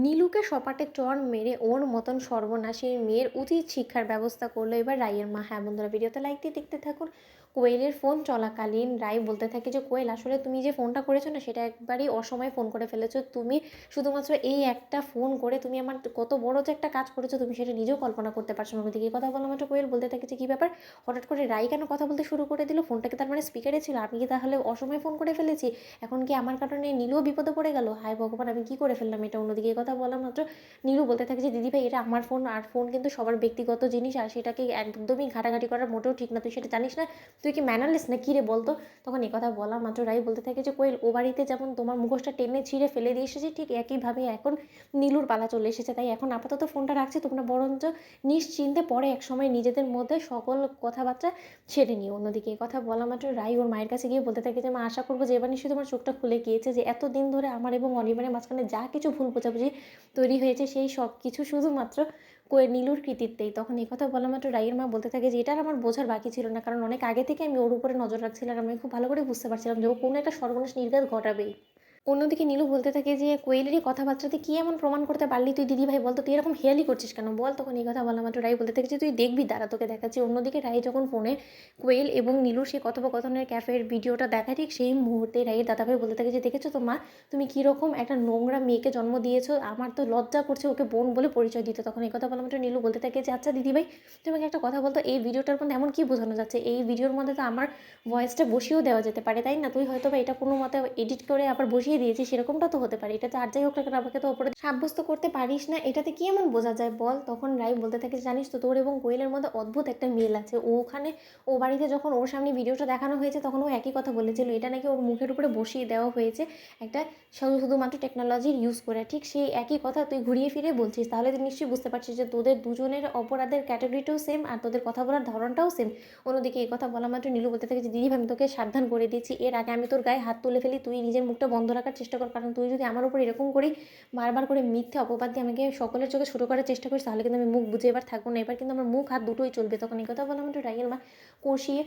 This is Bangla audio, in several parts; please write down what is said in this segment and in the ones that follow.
নীলুকে সপাটে চড় মেরে ওর মতন সর্বনাশী মেয়ের উচিত শিক্ষার ব্যবস্থা করলো এবার রাইয়ের মা। হ্যাঁ বন্ধুরা, ভিডিওতে লাইক দিয়ে দেখতে থাকুন। কোয়েলের ফোন চলাকালীন রাই বলতে থাকে যে কোয়েল, আসলে তুমি যে ফোনটা করেছো না সেটা একবারই অসময়ে ফোন করে ফেলেছো তুমি। শুধুমাত্র এই একটা ফোন করে তুমি আমার কত বড় যে একটা কাজ করেছো তুমি সেটা নিজেও কল্পনা করতে পারছো না। ওদিকে কথা বলা মাত্র কোয়েল বলতে থাকে যে কী ব্যাপার, হঠাৎ করে রাই কেন কথা বলতে শুরু করে দিল? ফোনটাকে তার মানে স্পিকারে ছিল, আমি কি তাহলে অসময়ে ফোন করে ফেলেছি? এখন কি আমার কারণে নীলুও বিপদে পড়ে গেল? হায় ভগবান, আমি কী করে ফেললাম এটা? অন্যদিকে কথা বলা মাত্র নীলু বলতে থাকে যে দিদিভাই এটা আমার ফোন, আর ফোন কিন্তু সবার ব্যক্তিগত জিনিস, আর সেটাকে একদমই ঘাটাঘাটি করার মোটেও ঠিক না, তুই সেটা জানিস না? তুই কি ম্যানারলেস না কী রে বলতো? তখন এই কথা বলা মাত্র রাই বলতে থাকে যে কোয়েল, ও বাড়িতে যেমন তোমার মুখোশটা টেনে ছিঁড়ে ফেলে দিয়ে এসেছে ঠিক একইভাবে এখন নীলুর পালা চলে এসেছে, তাই এখন আপাতত ফোনটা রাখছি, তোমরা বরঞ্চ নিশ্চিন্তে পরে একসময় নিজেদের মধ্যে সকল কথাবার্তা ছেড়ে নিও। অন্যদিকে এই কথা বলা মাত্র রাই ওর মায়ের কাছে গিয়ে বলতে থাকে যে মা, আশা করবো যে এবার নিশ্চয়ই তোমার চোখটা খুলে গিয়েছে, যে এতদিন ধরে আমার এবং অনির্বাণের মাঝখানে যা কিছু ভুল বোঝাবুঝি তৈরি হয়েছে সেই সব কিছু শুধুমাত্র নীলুর কৃতিত্বেই। তখন এই কথা বলা মাত্র রাইয়ের মা বলতে থাকে যে এটা আর আমার বোঝার বাকি ছিল না, কারণ অনেক আগে থেকে আমি ওর উপরে নজর রাখছিলাম, আর আমি খুব ভালো করে বুঝতে পারছিলাম যে ও কোনো একটা সর্বনাশ নির্ঘাত ঘটাবেই। অন্যদিকে নীলু বলতে থাকে যে কোয়েলেরই কথাবার্তাতে কী এমন প্রমাণ করতে পারলি তুই দিদিভাই, বলতো তুই এরকম হেয়ালি করছিস কেন বল? তখন এই কথা বলা মাত্র রাই বলতে থাকে যে তুই দেখবি, দাঁড়া তোকে দেখাচ্ছি। অন্যদিকে রাই যখন ফোনে কোয়েল এবং নীলুর সেই কথোপকথনের ক্যাফের ভিডিওটা দেখায় ঠিক সেই মুহূর্তে রাইয়ের দাদাভাই বলতে থাকে যে দেখেছো তো মা, তুমি কীরকম একটা নোংরা মেয়েকে জন্ম দিয়েছো, আমার তো লজ্জা করছে ওকে বোন বলে পরিচয় দিতে। তখন এই কথা বলা মাত্র নীলু বলতে থাকে যে আচ্ছা দিদিভাই, তুমি আমাকে একটা কথা বলতো, এই ভিডিওটার মধ্যে এমন কী বোঝানো যাচ্ছে? এই ভিডিওর মধ্যে তো আমার ভয়েসটা বসিয়েও দেওয়া যেতে পারে, তাই না? তুই হয়তো বা এটা কোনো মতে এডিট করে আবার বসিয়ে দিয়েছিস, সেরকমটা তো হতে পারে। এটা তো আর যাই হোক না কেন, আমাকে তো ওপরে সাব্যস্ত করতে পারিস না, এটাতে কি এমন বোঝা যায় বল? তখন রাই বলতে থাকে জানিস তো, তোর এবং কোয়েলের মধ্যে অদ্ভুত একটা মিল আছে। ও ওখানে ও বাড়িতে যখন ওর সামনে ভিডিওটা দেখানো হয়েছে তখন ও একই কথা বলেছিল, এটা নাকি ওর মুখের উপরে বসিয়ে দেওয়া হয়েছে একটা শুধুমাত্র টেকনোলজির ইউজ করে। ঠিক সেই একই কথা তুই ঘুরিয়ে ফিরে বলছিস, তাহলে তুই নিশ্চয়ই বুঝতে পারছিস যে তোদের দুজনের অপরাধের ক্যাটাগরিটাও সেম আর তোদের কথা বলার ধরনটাও সেম। অন্যদিকে এই কথা বলা মাত্র নীলু বলতে থাকে যে দিদি আমি তোকে সাবধান করে দিচ্ছি, এর আগে আমি তোর গায়ে হাত তুলে ফেলি তুই নিজের মুখটা বন্ধ রাখার চেষ্টা কর, কারণ তুই যদি আমার উপর এরকম করি বারবার করে মিথ্যে অপবাদ দিয়ে আমাকে সকলের চোখে ছোটো করার চেষ্টা করিস, তাহলে কিন্তু আমি মুখ বুঝে এবার থাকবো না, এবার কিন্তু আমার মুখ হাত দুটোই চলবে। তখন এই কথা বলা মাত্র রাইয়ের মা কষিয়ে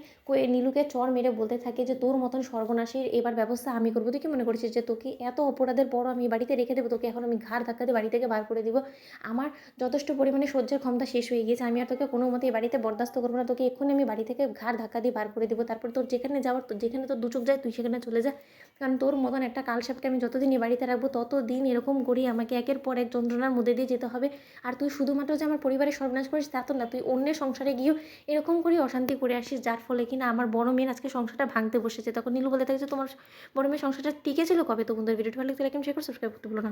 নীলুকে চর মেরে বলতে থাকে যে তোর মতন সর্বনাশীর এবার ব্যবস্থা আমি করবো। তুই কি মনে করছিস যে তোকে এত অপরাধের পরও আমি বাড়িতে রেখে দেবো? তোকে এখন আমি ঘাড় ধাক্কা দিয়ে বাড়ি থেকে বার করে দিব। আমার যথেষ্ট পরিমাণে সহ্যের ক্ষমতা শেষ হয়ে গিয়েছে, আমি আর তোকে কোনো মতেই বাড়িতে বরদাস্ত করবো না, তোকে এক্ষুনি আমি বাড়ি থেকে ঘাড় ধাক্কা দিয়ে বার করে দেবো। তারপর তোর যেখানে যাওয়ার, যেখানে তোর দু চোখ যায় তুই সেখানে চলে যা, কারণ তোর মতন একটা কালসাপকে আমি যতদিন এই বাড়িতে রাখবো ততদিন এরকম করেই আমাকে একের পর এক যন্ত্রণার মধ্যে দিয়ে যেতে হবে। আর তুই শুধুমাত্র যে আমার পরিবারের সর্বনাশ করিস তা তো না, তুই অন্যের সংসারে গিয়েও এরকম করেই অশান্তি করে আসিস, যার ফলে কিনা আমার বড় মেয়ের আজকে সংসারটা ভাঙতে বসেছে। তখন নীলু বলে থাকে যে তোমার বড় মেয়ের সংসারটা টিকে ছিল কবে? তো বন্ধুদের ভিডিওটি ভালো লাগলে লাইক এন্ড শেয়ার করে সাবস্ক্রাইব করতে ভুলো না।